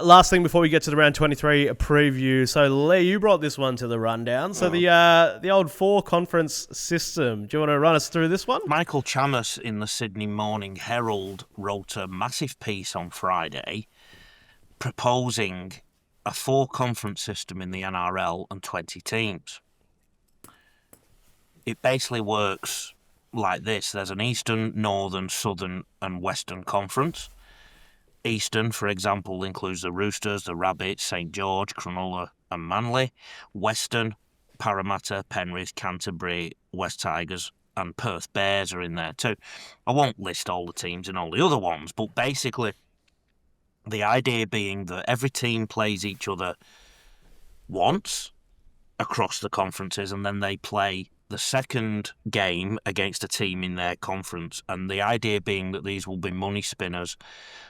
last thing before we get to the round 23 preview. So, Lee, you brought this one to the rundown. So, the old 4-conference system. Do you want to run us through this one? Michael Chamas in the Sydney Morning Herald wrote a massive piece on Friday proposing a 4-conference system in the NRL and 20 teams. It basically works like this. There's an Eastern, Northern, Southern and Western Conference. Eastern, for example, includes the Roosters, the Rabbits, St George, Cronulla and Manly. Western, Parramatta, Penrith, Canterbury, West Tigers and Perth Bears are in there too. I won't list all the teams and all the other ones, but basically the idea being that every team plays each other once across the conferences and then they play the second game against a team in their conference, and the idea being that these will be money spinners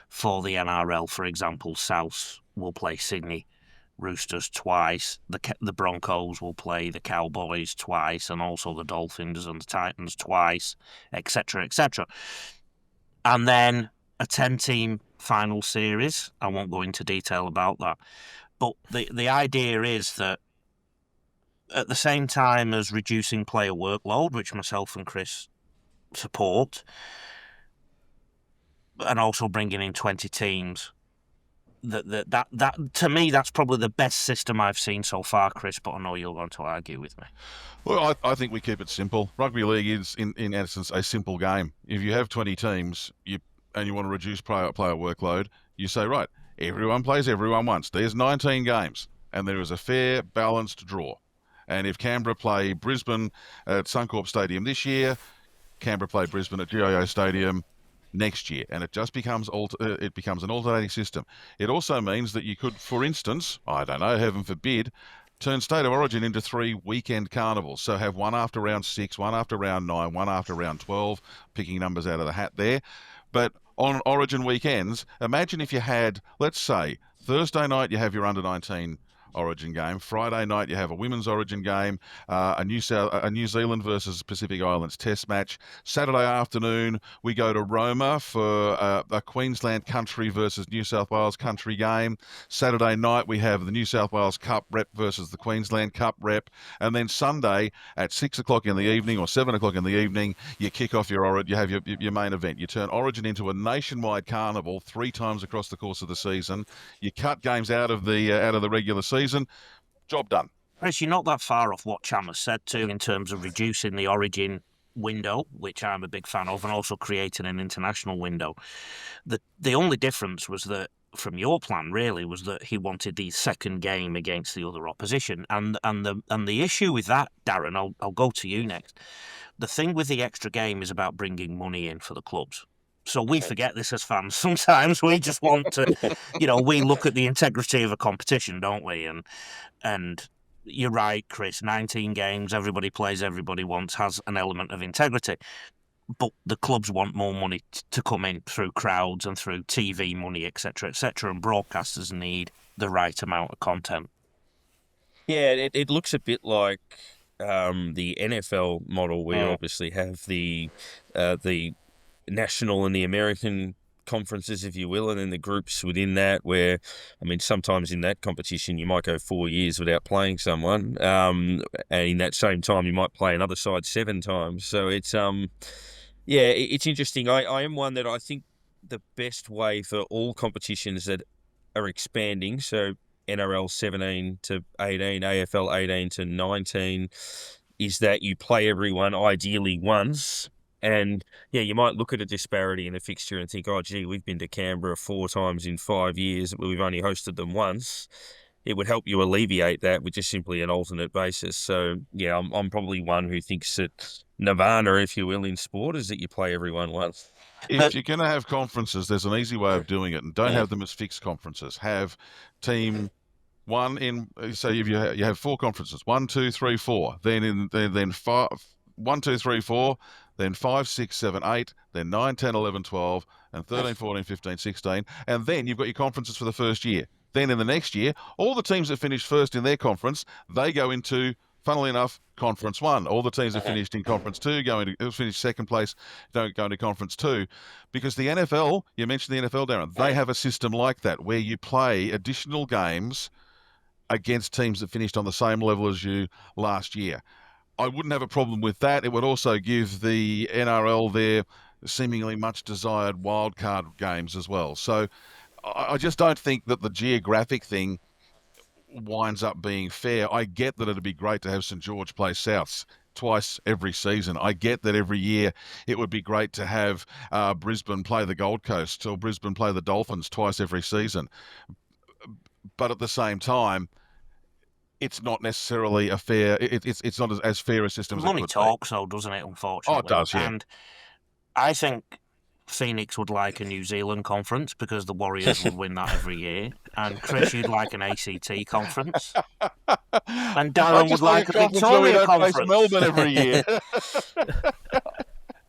for the NRL. For example, South will play Sydney Roosters twice, the Broncos will play the Cowboys twice, and also the Dolphins and the Titans twice, etc., etc. And then a 10-team final series. I won't go into detail about that, but the idea is that at the same time as reducing player workload, which myself and Chris support, and also bringing in 20 teams, that to me, that's probably the best system I've seen so far, Chris, but I know you're going to argue with me. Well, I think we keep it simple. Rugby league is, in essence, a simple game. If you have 20 teams and you want to reduce player workload, you say, right, everyone plays everyone once. There's 19 games, and there is a fair, balanced draw. And if Canberra play Brisbane at Suncorp Stadium this year, Canberra play Brisbane at GIO Stadium next year, and it just becomes an alternating system. It also means that you could, for instance, I don't know, heaven forbid, turn State of Origin into 3 weekend carnivals. So have one after round 6, one after round 9, one after round 12, picking numbers out of the hat there. But on Origin weekends, imagine if you had, let's say, Thursday night you have your under-19 Origin game. Friday night you have a women's Origin game, a New Zealand versus Pacific Islands Test match. Saturday afternoon we go to Roma for a Queensland Country versus New South Wales Country game. Saturday night we have the New South Wales Cup rep versus the Queensland Cup rep, and then Sunday at 6 o'clock in the evening or 7 o'clock in the evening you kick off your Origin. You have your main event. You turn Origin into a nationwide carnival 3 times across the course of the season. You cut games out of the regular season. Job done. Chris, you're not that far off what Cham has said too in terms of reducing the Origin window, which I'm a big fan of, and also creating an international window. The only difference was that from your plan really was that he wanted the second game against the other opposition, and the issue with that, Darren, I'll go to you next. The thing with the extra game is about bringing money in for the clubs. So we forget this as fans. Sometimes we just want to, we look at the integrity of a competition, don't we? And you're right, Chris, 19 games, everybody plays everybody once, has an element of integrity. But the clubs want more money to come in through crowds and through TV money, etc., etc., and broadcasters need the right amount of content. Yeah, it looks a bit like the NFL model, where you obviously have the national and the American conferences, if you will, and then the groups within that, where, sometimes in that competition you might go 4 years without playing someone, and in that same time you might play another side 7 times. So it's it's interesting. I am one that I think the best way for all competitions that are expanding, so NRL 17 to 18, AFL 18 to 19, is that you play everyone ideally once. And you might look at a disparity in a fixture and think, oh, gee, we've been to Canberra 4 times in 5 years, but we've only hosted them once. It would help you alleviate that with just simply an alternate basis. So, I'm probably one who thinks that nirvana, if you will, in sport is that you play everyone once. If you're going to have conferences, there's an easy way of doing it, and don't have them as fixed conferences. Have team one in, so if you have 4 conferences, 1, 2, 3, 4, then 5, 1, 2, 3, 4, then 5, 6, 7, 8, then 9, 10, 11, 12, and 13, 14, 15, 16. And then you've got your conferences for the first year. Then in the next year, all the teams that finish first in their conference, they go into funnily enough, Conference 1. All the teams that finished in Conference 2 finished second place, don't go into Conference 2. Because the NFL, you mentioned the NFL, Darren, they have a system like that where you play additional games against teams that finished on the same level as you last year. I wouldn't have a problem with that. It would also give the NRL their seemingly much desired wildcard games as well. So I just don't think that the geographic thing winds up being fair. I get that it'd be great to have St George play Souths twice every season. I get that every year it would be great to have Brisbane play the Gold Coast or Brisbane play the Dolphins twice every season. But at the same time, it's not necessarily a fair. It's not as fair a system as it could be. Money talks, though, doesn't it? Unfortunately, it does. Yeah. And I think Phoenix would like a New Zealand conference because the Warriors would win that every year, and Chris, you'd like an ACT conference, and Darren would like a Victoria conference. Melbourne every year.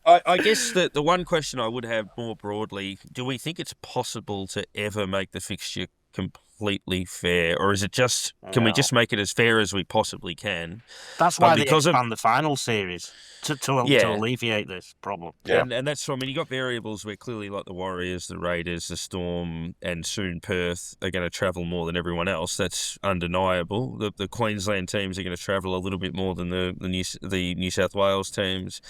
I guess that the one question I would have more broadly: do we think it's possible to ever make the fixture completely fair, or is it just can we just make it as fair as we possibly can? That's why they expand the final series to alleviate this problem. Yeah. And that's, I mean, you got variables where clearly like the Warriors, the Raiders, the Storm, and soon Perth are going to travel more than everyone else. That's undeniable. The Queensland teams are going to travel a little bit more than the New South Wales teams.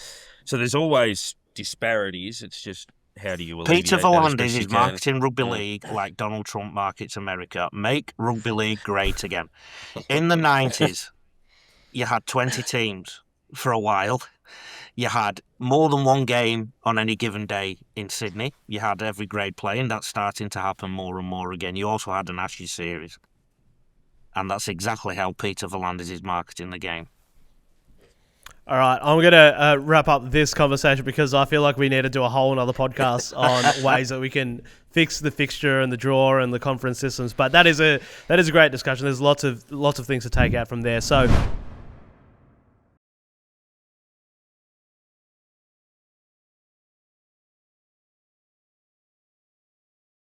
So there's always disparities. It's just how do you alleviate Peter that Volandis is marketing rugby league like Donald Trump markets America. Make rugby league great again. In the 90s, you had 20 teams for a while. You had more than one game on any given day in Sydney. You had every grade playing. That's starting to happen more and more again. You also had an Ashes series. And that's exactly how Peter Volandis is marketing the game. All right, I'm going to wrap up this conversation because I feel like we need to do a whole other podcast on ways that we can fix the fixture and the draw and the conference systems. But that is a great discussion. There's lots of things to take out from there. So